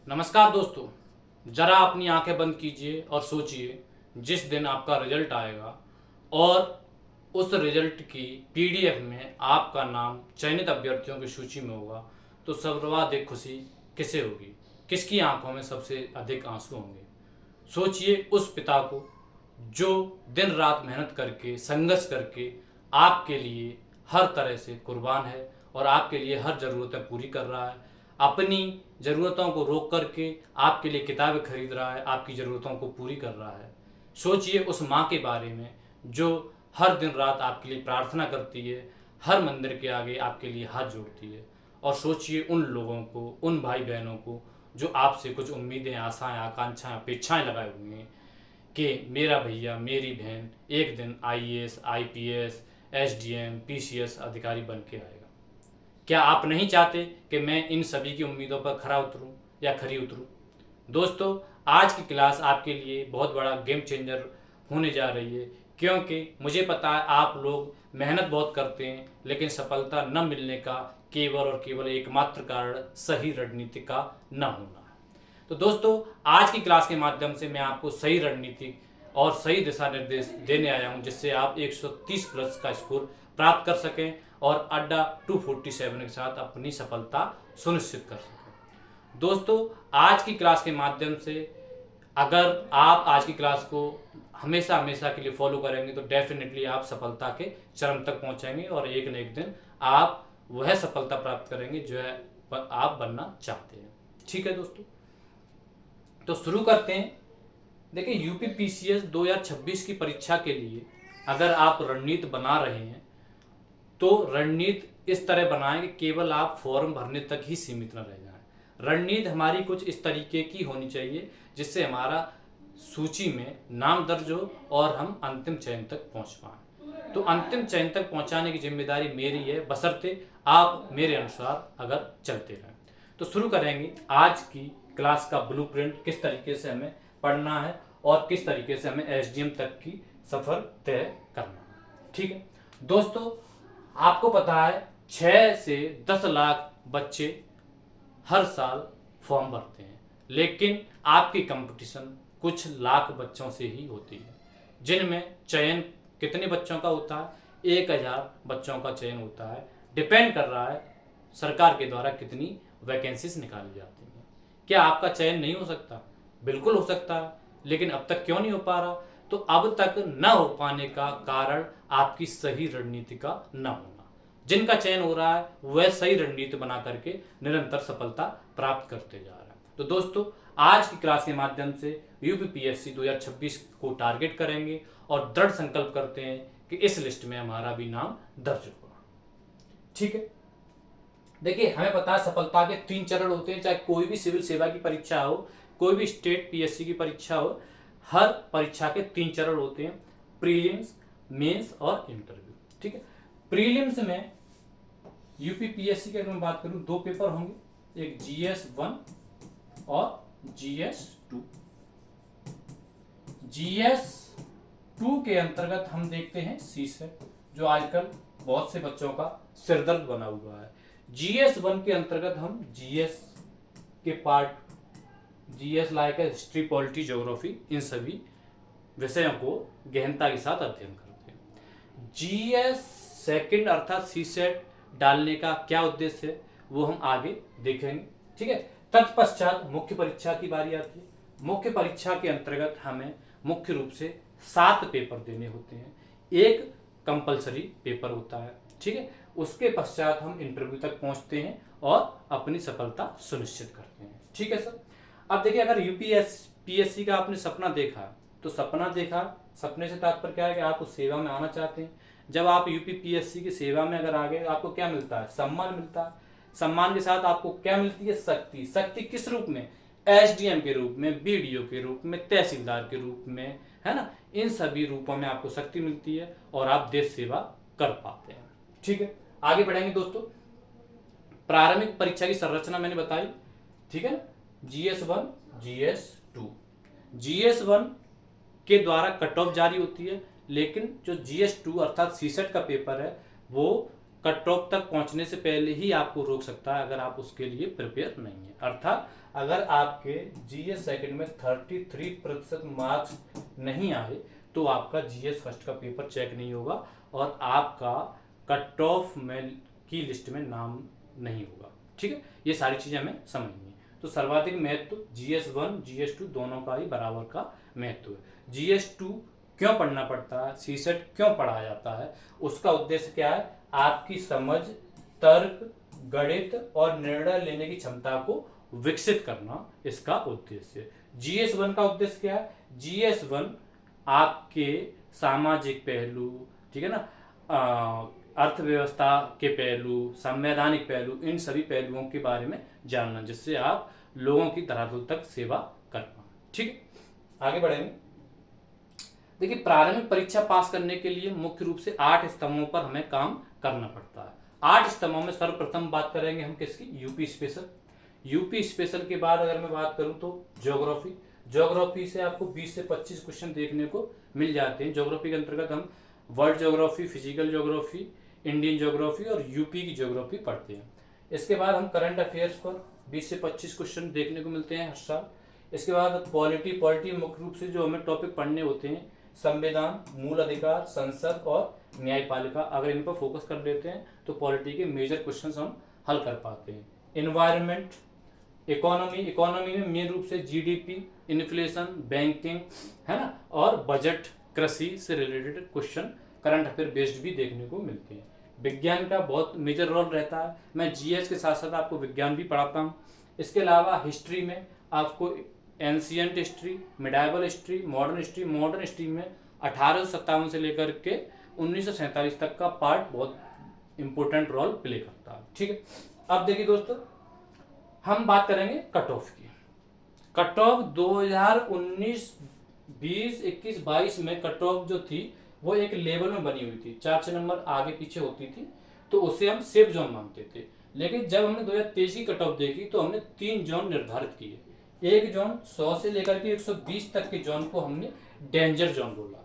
नमस्कार दोस्तों। जरा अपनी आंखें बंद कीजिए और सोचिए, जिस दिन आपका रिजल्ट आएगा और उस रिजल्ट की पीडीएफ में आपका नाम चयनित अभ्यर्थियों की सूची में होगा, तो सर्वाधिक खुशी किसे होगी? किसकी आंखों में सबसे अधिक आंसू होंगे? सोचिए उस पिता को जो दिन रात मेहनत करके, संघर्ष करके आपके लिए हर तरह से कुर्बान है और आपके लिए हर ज़रूरतें पूरी कर रहा है। अपनी ज़रूरतों को रोक करके आपके लिए किताबें खरीद रहा है, आपकी ज़रूरतों को पूरी कर रहा है। सोचिए उस माँ के बारे में जो हर दिन रात आपके लिए प्रार्थना करती है, हर मंदिर के आगे आपके लिए हाथ जोड़ती है। और सोचिए उन लोगों को, उन भाई बहनों को जो आपसे कुछ उम्मीदें, आशाएं, आकांक्षाएं, अपेक्षाएं लगाए हुए हैं कि मेरा भैया, मेरी बहन एक दिन आईएएस, आईपीएस, एसडीएम, पीसीएस अधिकारी बन के आएगा। क्या आप नहीं चाहते कि मैं इन सभी की उम्मीदों पर खरा उतरूं या खरी उतरूं? दोस्तों, आज की क्लास आपके लिए बहुत बड़ा गेम चेंजर होने जा रही है, क्योंकि मुझे पता है आप लोग मेहनत बहुत करते हैं, लेकिन सफलता न मिलने का केवल और केवल एकमात्र कारण सही रणनीति का न होना है। तो दोस्तों, आज की क्लास के माध्यम से मैं आपको सही रणनीति और सही दिशा निर्देश देने आया हूं, जिससे आप 130 प्लस का स्कोर प्राप्त कर सकें और अड्डा 247 के साथ अपनी सफलता सुनिश्चित कर सकें। दोस्तों, आज की क्लास के माध्यम से अगर आप आज की क्लास को हमेशा हमेशा के लिए फॉलो करेंगे तो डेफिनेटली आप सफलता के चरम तक पहुंचेंगे और एक न एक दिन आप वह सफलता प्राप्त करेंगे जो है आप बनना चाहते हैं। ठीक है दोस्तों, तो शुरू करते हैं। देखिए, यूपी पीसीएस 2026 की परीक्षा के लिए अगर आप रणनीति बना रहे हैं तो रणनीति इस तरह बनाएं कि केवल आप फॉर्म भरने तक ही सीमित न रह जाएं। रणनीति हमारी कुछ इस तरीके की होनी चाहिए जिससे हमारा सूची में नाम दर्ज हो और हम अंतिम चयन तक पहुंच पाएं। तो अंतिम चयन तक पहुंचाने की जिम्मेदारी मेरी है, बशर्ते आप मेरे अनुसार अगर चलते रहें। तो शुरू करेंगे आज की क्लास का ब्लूप्रिंट, किस तरीके से हमें पढ़ना है और किस तरीके से हमें एसडीएम तक की सफर तय करना है। ठीक है दोस्तों, आपको पता है 6 से 10 लाख बच्चे हर साल फॉर्म भरते हैं, लेकिन आपकी कंपटीशन कुछ लाख बच्चों से ही होती है, जिनमें चयन कितने बच्चों का होता है? 1000 बच्चों का चयन होता है। डिपेंड कर रहा है सरकार के द्वारा कितनी वैकेंसीज निकाली जाती हैं। क्या आपका चयन नहीं हो सकता? बिल्कुल हो सकता है, लेकिन अब तक क्यों नहीं हो पा रहा? तो अब तक न हो पाने का कारण आपकी सही रणनीति का न होना। जिनका चयन हो रहा है वह सही रणनीति बना करके निरंतर सफलता प्राप्त करते जा रहा है। तो दोस्तों, आज की क्लास के माध्यम से यूपीपीएससी 2026 को टारगेट करेंगे और दृढ़ संकल्प करते हैं कि इस लिस्ट में हमारा भी नाम दर्ज होगा। ठीक है, देखिए, हमें पता है सफलता के 3 चरण होते हैं। चाहे कोई भी सिविल सेवा की परीक्षा हो, कोई भी स्टेट पीएससी की परीक्षा हो, हर परीक्षा के 3 चरण होते हैं: प्रीलिम्स, मेंस और इंटरव्यू। ठीक है, प्रीलिम्स में यूपीपीएससी की अगर मैं बात करूं, 2 पेपर होंगे, एक GS1 और GS2। GS2 के अंतर्गत हम देखते हैं सीसेट, जो आजकल बहुत से बच्चों का सिरदर्द बना हुआ है। GS1 के अंतर्गत हम जीएस के part, GS like history, polity, geography, इन सभी विषयों को गहनता के साथ अध्ययन करते हैं। GS सेकंड अर्थात सीसेट डालने का क्या उद्देश्य है वो हम आगे देखेंगे। ठीक है, तत्पश्चात मुख्य परीक्षा की बारी आती है। मुख्य परीक्षा के अंतर्गत हमें मुख्य रूप से 7 पेपर देने होते हैं, एक कंपलसरी पेपर होता है। ठीक है, उसके पश्चात हम इंटरव्यू तक पहुंचते हैं और अपनी सफलता सुनिश्चित करते हैं। ठीक है सर, अब देखिए, अगर यूपीएससी का आपने सपना देखा तो सपना देखा, सपने से तात्पर्य क्या है कि आप उस सेवा में आना चाहते हैं। जब आप यूपीपीएससी की सेवा में अगर आ गए, आपको क्या मिलता है? सम्मान मिलता है। सम्मान के साथ आपको क्या मिलती है? शक्ति। शक्ति किस रूप में? एसडीएम के रूप में, बीडीओ के रूप में, तहसीलदार के रूप में, है ना। इन सभी रूपों में आपको शक्ति मिलती है और आप देश सेवा कर पाते हैं। ठीक है, आगे बढ़ेंगे दोस्तों। प्रारंभिक परीक्षा की संरचना मैंने बताई, ठीक है। GS1, GS2। GS1 के द्वारा कट ऑफ जारी होती है, लेकिन जो GS2 अर्थात सीसेट का पेपर है वो कट ऑफ तक पहुंचने से पहले ही आपको रोक सकता है अगर आप उसके लिए प्रिपेयर नहीं है। अर्थात अगर आपके जीएस सेकंड में 33% मार्क्स नहीं आए तो आपका जीएस फर्स्ट का पेपर चेक नहीं होगा और आपका कट ऑफ में की लिस्ट में नाम नहीं होगा। ठीक है, ये सारी चीजें हमें समझनी है। तो सर्वाधिक महत्व GS1 GS2 दोनों का ही बराबर का महत्व है। GS2 क्यों पढ़ना पड़ता है, सीसेट क्यों पढ़ाया जाता है, उसका उद्देश्य क्या है, आपकी समझ, तर्क, गणित और निर्णय लेने की क्षमता को विकसित करना इसका उद्देश्य है। GS1 का उद्देश्य क्या है, GS1 आपके सामाजिक पहलू, ठीक है ना, अर्थव्यवस्था के पहलू, संवैधानिक पहलू, इन सभी पहलुओं के बारे में जानना, जिससे आप लोगों की धरातल तक सेवा कर पाए। ठीक है, आगे बढ़ेंगे। देखिए, प्रारंभिक परीक्षा पास करने के लिए मुख्य रूप से 8 स्तंभों पर हमें काम करना पड़ता है। 8 स्तंभों में सर्वप्रथम बात करेंगे हम किसकी, यूपी स्पेशल। यूपी स्पेशल के बाद अगर मैं बात करूं तो ज्योग्राफी। ज्योग्राफी से आपको 20 से 25 क्वेश्चन देखने को मिल जाते हैं। ज्योग्राफी के अंतर्गत हम world geography, physical geography, Indian geography और यूपी की ज्योग्राफी पढ़ते हैं। इसके बाद हम करंट अफेयर्स पर 20 से 25 क्वेश्चन देखने को मिलते हैं हर साल। इसके बाद पॉलिटी मुख्य रूप से जो हमें टॉपिक पढ़ने होते हैं, संविधान, मूल अधिकार, संसद और न्यायपालिका, अगर इन पर फोकस कर लेते हैं तो पॉलिटी के मेजर क्वेश्चंस हम हल कर पाते हैं। एनवायरनमेंट, इकोनॉमी में मेन रूप से जीडीपी, इन्फ्लेशन, बैंकिंग, है ना, और बजट, कृषि से related question current affair based भी देखने को मिलते हैं। विज्ञान का बहुत मेजर रोल रहता है। मैं जीएस के साथ साथ आपको विज्ञान भी पढ़ाता हूँ। इसके अलावा हिस्ट्री में आपको ancient history, medieval history, modern history. Modern history में 1857 से लेकर के 1947 तक का पार्ट बहुत इंपॉर्टेंट रोल प्ले करता है। ठीक है, अब देखिए दोस्तों, हम बात करेंगे कट ऑफ की। कट ऑफ 2019, 20, 21, 22 में कट ऑफ जो थी वो एक लेवल में बनी हुई थी, 4-6 नंबर आगे पीछे होती थी, तो उसे हम सेफ जोन मानते थे। लेकिन जब हमने 2023 की कट ऑफ देखी तो हमने 3 जोन निर्धारित किए। एक जोन 100 से लेकर के 120 तक के जोन को हमने डेंजर जोन बोला,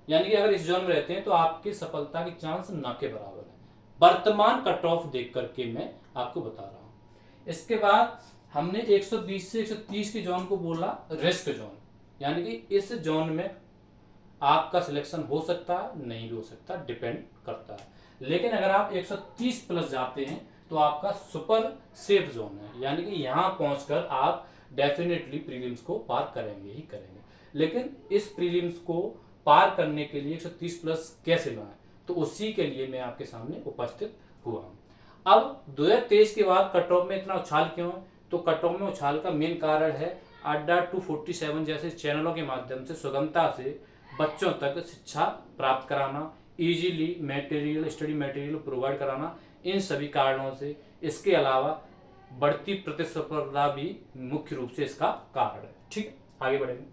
यानी कि अगर इस जोन में रहते हैं तो आपकी सफलता की चांस ना के बराबर है। वर्तमान कट ऑफ देख करके मैं आपको बता रहा हूं। इसके बाद हमने 120 से 130 के जोन को बोला रिस्क जोन, यानी कि इस जोन में आपका सिलेक्शन हो सकता है, नहीं भी हो सकता, डिपेंड करता है। लेकिन अगर आप 130 प्लस जाते हैं तो आपका सुपर सेफ जोन है, यानी कि यहां पहुंचकर आप डेफिनेटली प्रीलिम्स को पार करेंगे ही करेंगे। लेकिन इस प्रीलिम्स को पार करने के लिए 130 प्लस कैसे बनाएं, तो उसी के लिए मैं आपके सामने उपस्थित हुआ हूं। अब 2023 के बाद कट ऑफ में इतना उछाल क्यों है, तो कट ऑफ में उछाल का मेन कारण है अड्डा 247 जैसे चैनलों के माध्यम से सुगमता से बच्चों तक शिक्षा प्राप्त कराना, easily material, study material provide कराना, इन सभी कारणों से। इसके अलावा बढ़ती प्रतिस्पर्धा भी मुख्य रूप से इसका कारण है। ठीक है, आगे बढ़ेंगे।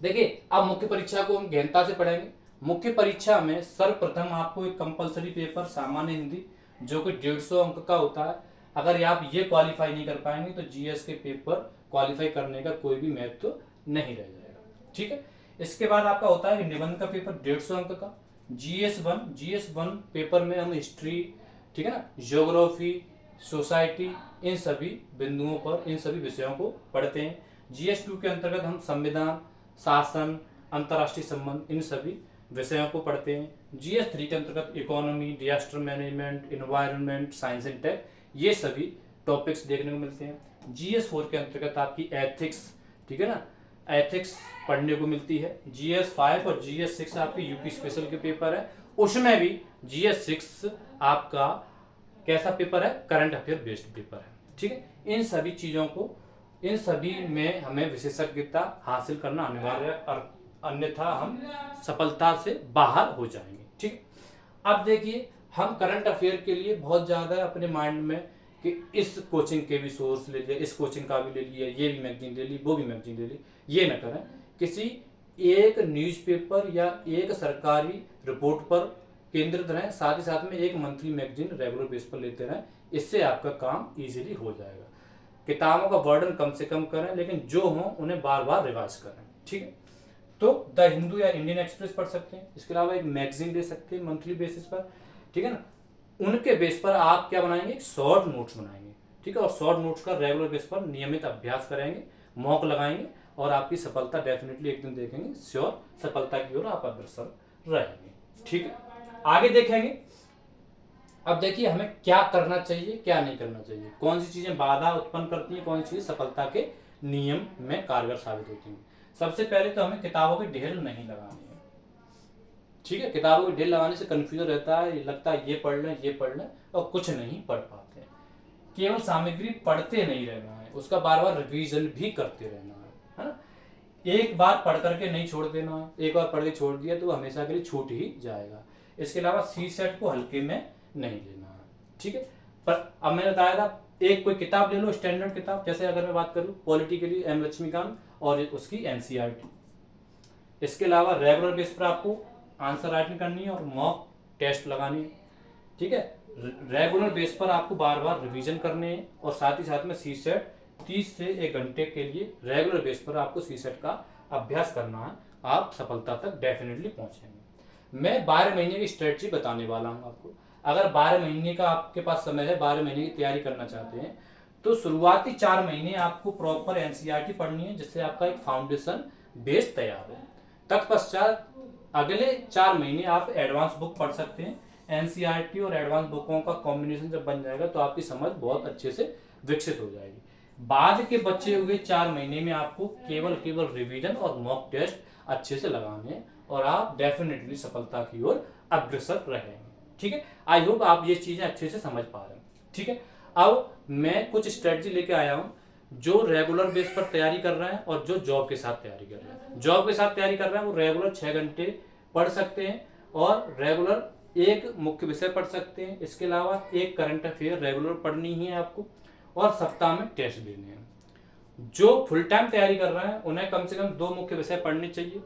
देखिए, अब मुख्य परीक्षा को हम गहनता से पढ़ेंगे। मुख्य परीक्षा में सर्वप्रथम आपको एक कंपलसरी पेपर सामान्य हिंदी, जो कि 150 अंक का होता है। अगर आप ये क्वालिफाई नहीं कर पाएंगे तो जीएस के पेपर क्वालिफाई करने का कोई भी महत्व नहीं रह जाएगा। ठीक है, इसके बाद आपका होता है निबंध का पेपर 150 अंक का। GS1 पेपर में हम हिस्ट्री, ठीक है ना, ज्योग्राफी, सोसाइटी, इन सभी बिंदुओं पर, इन सभी विषयों को पढ़ते हैं। GS2 के अंतर्गत हम संविधान, शासन, अंतर्राष्ट्रीय संबंध, इन सभी विषयों को पढ़ते हैं। GS3 के अंतर्गत economy, disaster management, environment, science and tech, ये सभी टॉपिक्स देखने को मिलते हैं। GS4 के अंतर्गत आपकी एथिक्स, ठीक है ना, एथिक्स पढ़ने को मिलती है। GS5 और GS6 आपके यूपी स्पेशल के पेपर है। उसमें भी GS6 आपका कैसा पेपर है, करंट अफेयर बेस्ड पेपर है। ठीक है, इन सभी चीजों को, इन सभी में हमें विशेषज्ञता हासिल करना अनिवार्य है, अन्यथा हम सफलता से बाहर हो जाएंगे। ठीक है, अब देखिए, हम करंट अफेयर के लिए बहुत ज्यादा अपने माइंड में कि इस कोचिंग के भी सोर्स ले लिया, इस कोचिंग का भी ले लिया, ये भी मैगजीन ले ली, वो भी मैगजीन ले ली, ये न करें। किसी एक न्यूज़पेपर या एक सरकारी रिपोर्ट पर केंद्रित रहें, साथ ही साथ में एक मंथली मैगजीन रेगुलर बेस पर लेते रहें। इससे आपका काम इजीली हो जाएगा। किताबों का बर्डन कम से कम करें, लेकिन जो हो उन्हें बार बार रिवाइज करें। ठीक है, तो द हिंदू या इंडियन एक्सप्रेस पढ़ सकते हैं। इसके अलावा एक मैगजीन ले सकते हैं मंथली बेसिस पर, ठीक है ना। उनके बेस पर आप क्या बनाएंगे, शॉर्ट नोट्स बनाएंगे, ठीक है। और शॉर्ट नोट्स का रेगुलर बेस पर नियमित अभ्यास करेंगे, मॉक लगाएंगे, और आपकी सफलता डेफिनेटली एक दिन देखेंगे, श्योर सफलता की ओर आप अग्रसर रहेंगे, ठीक है। आगे देखेंगे। अब देखिए हमें क्या करना चाहिए, क्या नहीं करना चाहिए, कौन सी चीजें बाधा उत्पन्न करती हैं, कौन सी चीजें सफलता के नियम में कारगर साबित होती हैं। सबसे पहले तो हमें किताबों की ढेर नहीं लगानी है, ठीक है। किताबों की ढेर लगाने से कंफ्यूजन रहता है, लगता है ये पढ़ लें, ये पढ़ लें, और कुछ नहीं पढ़ पाते हैं। केवल सामग्री पढ़ते नहीं रहना है, उसका बार बार रिवीजन भी करते रहना है ना। एक बार पढ़ करके नहीं छोड़ देना है, एक बार पढ़ के छोड़ दिया तो हमेशा के लिए छूट ही जाएगा। इसके अलावा सी सेट को हल्के में नहीं लेना है, ठीक है। पर अब मैंने बताया था, एक कोई किताब ले लो, स्टैंडर्ड किताब, जैसे अगर मैं बात करूं पॉलिटी के लिए एम लक्ष्मीकांत और उसकी एनसीईआरटी। इसके अलावा रेगुलर बेस पर आपको आंसर राइटिंग करनी है और मॉक टेस्ट लगानी है, ठीक है। रेगुलर बेस पर आपको बार बार रिवीजन करने हैं, और साथ ही साथ में सी सेट 30 से 1 घंटे के लिए रेगुलर बेस पर आपको सी सेट का अभ्यास करना है। आप सफलता तक डेफिनेटली पहुंचेंगे। मैं 12 महीने की स्ट्रेटजी बताने वाला हूं आपको। अगर 12 महीने का आपके पास समय है, 12 महीने की तैयारी करना चाहते हैं, तो शुरुआती 4 महीने आपको प्रॉपर एनसीईआरटी पढ़नी है, जिससे आपका एक फाउंडेशन बेस तैयार हो। तत्पश्चात अगले 4 महीने आप एडवांस बुक पढ़ सकते हैं। एनसीईआरटी और एडवांस बुकों का कॉम्बिनेशन जब बन जाएगा तो आपकी समझ बहुत अच्छे से विकसित हो जाएगी। बाद के बचे हुए 4 महीने में आपको केवल रिवीजन और मॉक टेस्ट अच्छे से लगाने हैं, और आप डेफिनेटली सफलता की ओर अग्रसर रहेंगे, ठीक है। आई होप आप ये चीजें अच्छे से समझ पा रहे हैं, ठीक है। अब मैं कुछ स्ट्रेटजी लेके आया हूं जो रेगुलर बेस पर तैयारी कर रहे हैं और जो जॉब के साथ तैयारी कर रहे हैं। जॉब के साथ तैयारी कर रहे हैं वो रेगुलर 6 घंटे पढ़ सकते हैं, और रेगुलर एक मुख्य विषय पढ़ सकते हैं। इसके अलावा एक करंट अफेयर रेगुलर पढ़नी ही है आपको, और सप्ताह में टेस्ट देने हैं। जो फुल टाइम तैयारी कर रहे हैं उन्हें कम से कम 2 मुख्य विषय पढ़ने चाहिए।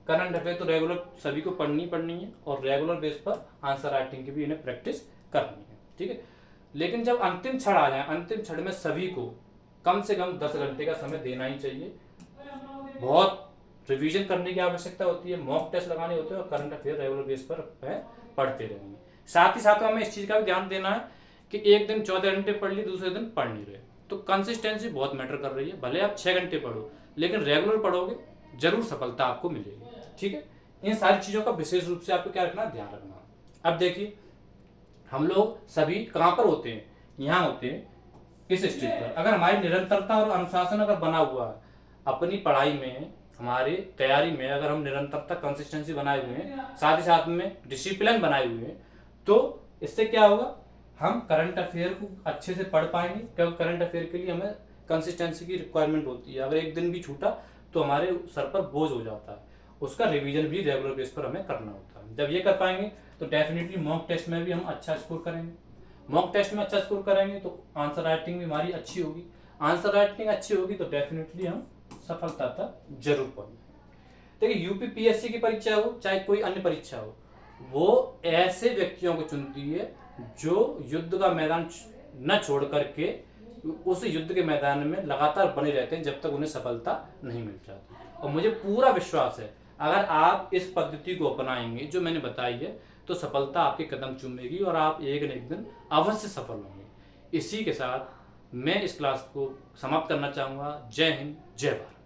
करंट अफेयर तो रेगुलर सभी को पढ़नी है, और रेगुलर बेस पर आंसर राइटिंग की भी इन्हें प्रैक्टिस करनी है, ठीक है। लेकिन जब अंतिम क्षण आ जाए, अंतिम क्षण में सभी को कम से कम 10 घंटे का समय देना ही चाहिए। बहुत रिवीजन करने की आवश्यकता होती है, मॉक टेस्ट लगाने होते हैं, और करंट अफेयर रेगुलर बेस पर पढ़ते रहेंगे। साथ ही साथ हमें इस चीज का भी ध्यान देना है कि एक दिन 14 घंटे पढ़ लिए, दूसरे दिन पढ़ नहीं रहे, तो कंसिस्टेंसी बहुत मैटर कर रही है। भले आप 6 घंटे पढ़ो, लेकिन रेगुलर पढ़ोगे जरूर सफलता आपको मिलेगी, ठीक है। इन सारी चीजों का विशेष रूप से आपको क्या रखना, ध्यान रखना। अब देखिए हम लोग सभी कहां पर होते हैं, यहाँ होते हैं इस स्टेज पर। अगर हमारी निरंतरता और अनुशासन अगर बना हुआ है अपनी पढ़ाई में, हमारी तैयारी में, अगर हम निरंतरता कंसिस्टेंसी बनाए हुए हैं, साथ ही साथ में डिसिप्लिन बनाए हुए हैं, तो इससे क्या होगा, हम करंट अफेयर को अच्छे से पढ़ पाएंगे। क्योंकि करंट अफेयर के लिए हमें कंसिस्टेंसी की रिक्वायरमेंट होती है। अगर एक दिन भी छूटा तो हमारे सर पर बोझ हो जाता है। उसका रिवीजन भी रेगुलर बेस पर हमें करना होता है। जब ये कर पाएंगे तो डेफिनेटली मॉक टेस्ट में भी हम अच्छा स्कोर करेंगे। मॉक टेस्ट में अच्छा स्कोर करेंगे तो आंसर राइटिंग भी हमारी अच्छी होगी। आंसर राइटिंग अच्छी होगी तो डेफिनेटली हम सफलता तक जरूर पहुंचेंगे। देखिए यूपीपीएससी की परीक्षा हो चाहे कोई अन्य परीक्षा हो, वो ऐसे व्यक्तियों को चुनती है जो युद्ध का मैदान न छोड़ करके उस युद्ध के मैदान में लगातार बने रहते हैं जब तक उन्हें सफलता नहीं मिल जाती। और मुझे पूरा विश्वास है अगर आप इस पद्धति को अपनाएंगे जो मैंने बताई है, तो सफलता आपके कदम चूमेगी और आप एक न एक दिन अवश्य सफल होंगे। इसी के साथ मैं इस क्लास को समाप्त करना चाहूंगा। जय हिंद, जय भारत।